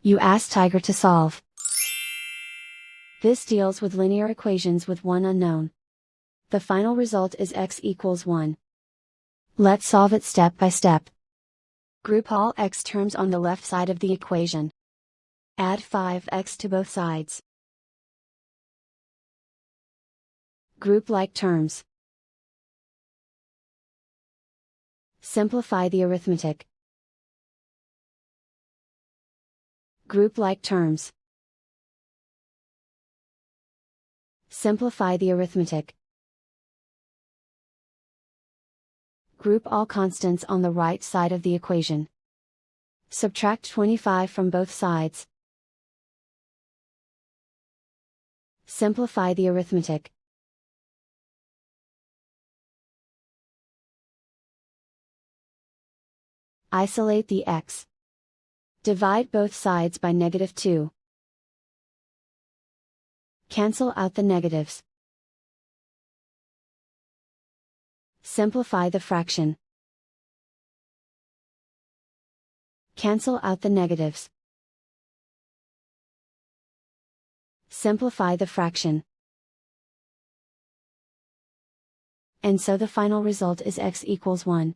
You ask Tiger to solve. This deals with linear equations with one unknown. The final result is x equals 1. Let's solve it step by step. Group all x terms on the left side of the equation. Add 5x to both sides. Group like terms. Simplify the arithmetic. Group like terms. Simplify the arithmetic. Group all constants on the right side of the equation. Subtract 25 from both sides. Simplify the arithmetic. Isolate the x. Divide both sides by -2. Cancel out the negatives. Simplify the fraction. Cancel out the negatives. Simplify the fraction. And so the final result is x equals 1.